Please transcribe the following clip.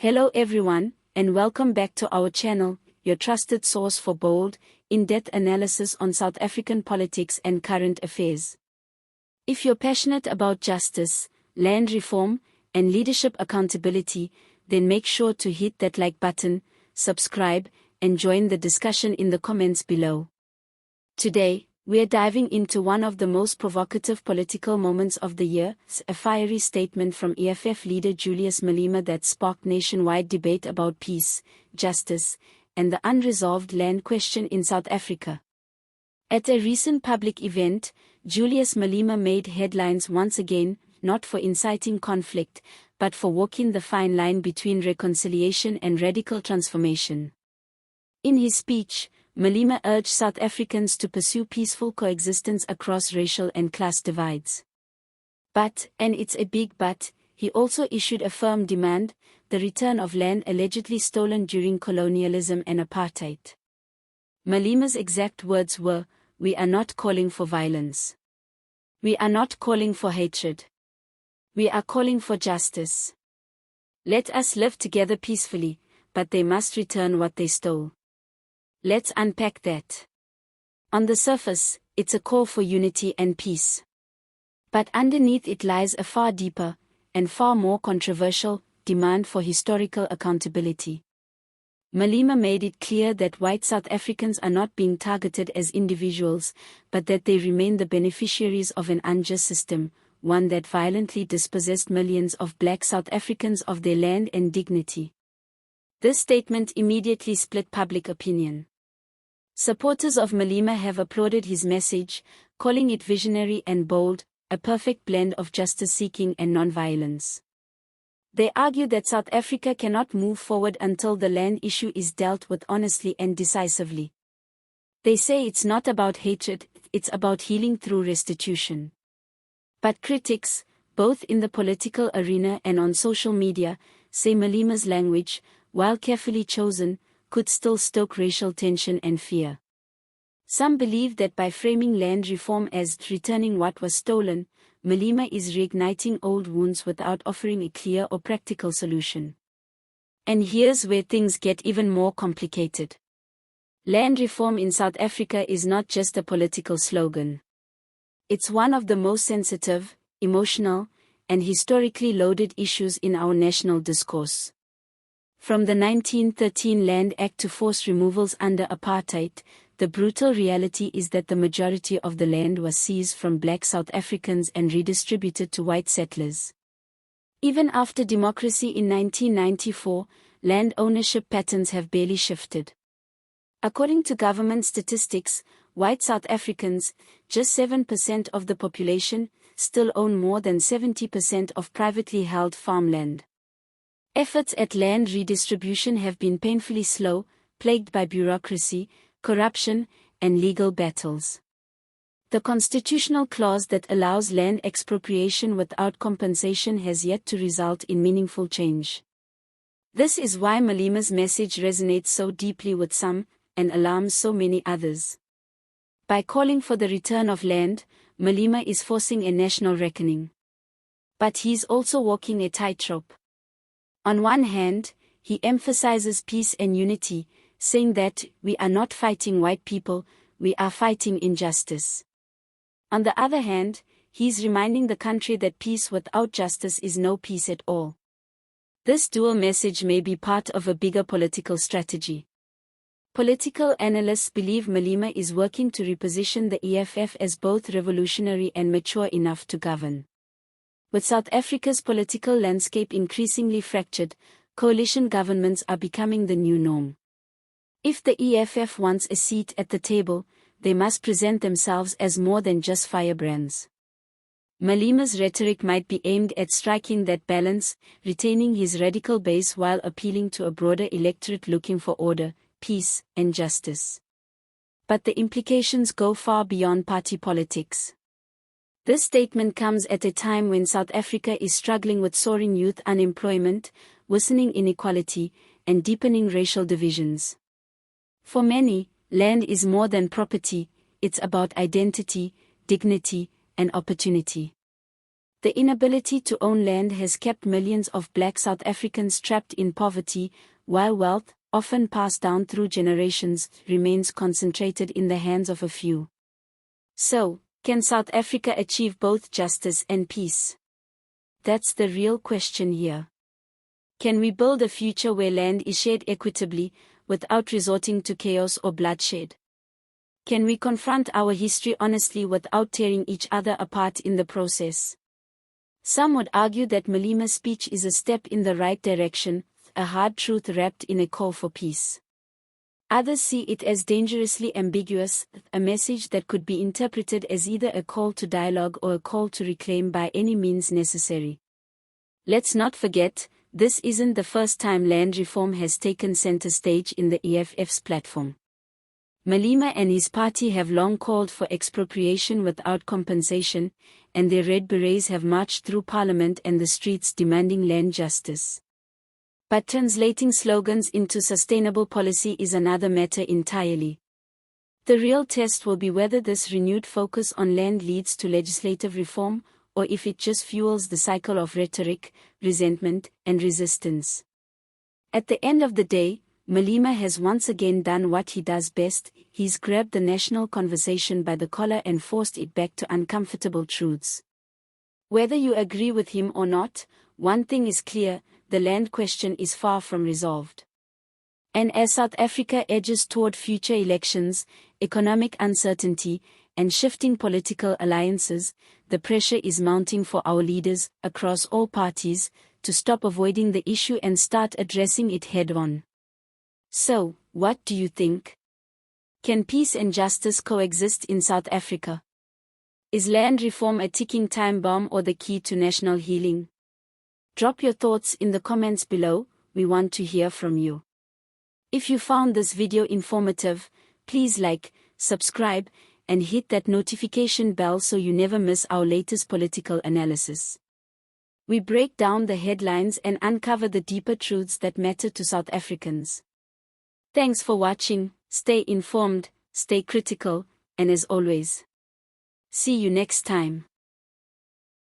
Hello everyone, and welcome back to our channel, your trusted source for bold, in-depth analysis on South African politics and current affairs. If you're passionate about justice, land reform, and leadership accountability, then make sure to hit that like button, subscribe, and join the discussion in the comments below. Today, we're diving into one of the most provocative political moments of the year, a fiery statement from EFF leader Julius Malema that sparked nationwide debate about peace, justice, and the unresolved land question in South Africa. At a recent public event, Julius Malema made headlines once again, not for inciting conflict, but for walking the fine line between reconciliation and radical transformation. In his speech, Malema urged South Africans to pursue peaceful coexistence across racial and class divides. But, and it's a big but, he also issued a firm demand: the return of land allegedly stolen during colonialism and apartheid. Malema's exact words were, "We are not calling for violence. We are not calling for hatred. We are calling for justice. Let us live together peacefully, but they must return what they stole." Let's unpack that. On the surface, it's a call for unity and peace. But underneath it lies a far deeper, and far more controversial, demand for historical accountability. Malema made it clear that white South Africans are not being targeted as individuals, but that they remain the beneficiaries of an unjust system, one that violently dispossessed millions of black South Africans of their land and dignity. This statement immediately split public opinion. Supporters of Malema have applauded his message, calling it visionary and bold, a perfect blend of justice-seeking and non-violence. They argue that South Africa cannot move forward until the land issue is dealt with honestly and decisively. They say it's not about hatred, it's about healing through restitution. But critics, both in the political arena and on social media, say Malema's language, while carefully chosen, could still stoke racial tension and fear. Some believe that by framing land reform as returning what was stolen, Malema is reigniting old wounds without offering a clear or practical solution. And here's where things get even more complicated. Land reform in South Africa is not just a political slogan. It's one of the most sensitive, emotional, and historically loaded issues in our national discourse. From the 1913 Land Act to forced removals under apartheid, the brutal reality is that the majority of the land was seized from black South Africans and redistributed to white settlers. Even after democracy in 1994, land ownership patterns have barely shifted. According to government statistics, white South Africans, just 7% of the population, still own more than 70% of privately held farmland. Efforts at land redistribution have been painfully slow, plagued by bureaucracy, corruption, and legal battles. The constitutional clause that allows land expropriation without compensation has yet to result in meaningful change. This is why Malema's message resonates so deeply with some, and alarms so many others. By calling for the return of land, Malema is forcing a national reckoning. But he's also walking a tightrope. On one hand, he emphasizes peace and unity, saying that we are not fighting white people, we are fighting injustice. On the other hand, he's reminding the country that peace without justice is no peace at all. This dual message may be part of a bigger political strategy. Political analysts believe Malema is working to reposition the EFF as both revolutionary and mature enough to govern. With South Africa's political landscape increasingly fractured, coalition governments are becoming the new norm. If the EFF wants a seat at the table, they must present themselves as more than just firebrands. Malema's rhetoric might be aimed at striking that balance, retaining his radical base while appealing to a broader electorate looking for order, peace, and justice. But the implications go far beyond party politics. This statement comes at a time when South Africa is struggling with soaring youth unemployment, worsening inequality, and deepening racial divisions. For many, land is more than property, it's about identity, dignity, and opportunity. The inability to own land has kept millions of Black South Africans trapped in poverty, while wealth, often passed down through generations, remains concentrated in the hands of a few. So, can South Africa achieve both justice and peace? That's the real question here. Can we build a future where land is shared equitably, without resorting to chaos or bloodshed? Can we confront our history honestly without tearing each other apart in the process? Some would argue that Malema's speech is a step in the right direction, a hard truth wrapped in a call for peace. Others see it as dangerously ambiguous, a message that could be interpreted as either a call to dialogue or a call to reclaim by any means necessary. Let's not forget, this isn't the first time land reform has taken center stage in the EFF's platform. Malema and his party have long called for expropriation without compensation, and their red berets have marched through parliament and the streets demanding land justice. But translating slogans into sustainable policy is another matter entirely. The real test will be whether this renewed focus on land leads to legislative reform, or if it just fuels the cycle of rhetoric, resentment, and resistance. At the end of the day, Malema has once again done what he does best. He's grabbed the national conversation by the collar and forced it back to uncomfortable truths. Whether you agree with him or not, one thing is clear, the land question is far from resolved. And as South Africa edges toward future elections, economic uncertainty, and shifting political alliances, the pressure is mounting for our leaders, across all parties, to stop avoiding the issue and start addressing it head-on. So, what do you think? Can peace and justice coexist in South Africa? Is land reform a ticking time bomb or the key to national healing? Drop your thoughts in the comments below, we want to hear from you. If you found this video informative, please like, subscribe, and hit that notification bell so you never miss our latest political analysis. We break down the headlines and uncover the deeper truths that matter to South Africans. Thanks for watching, stay informed, stay critical, and as always, see you next time.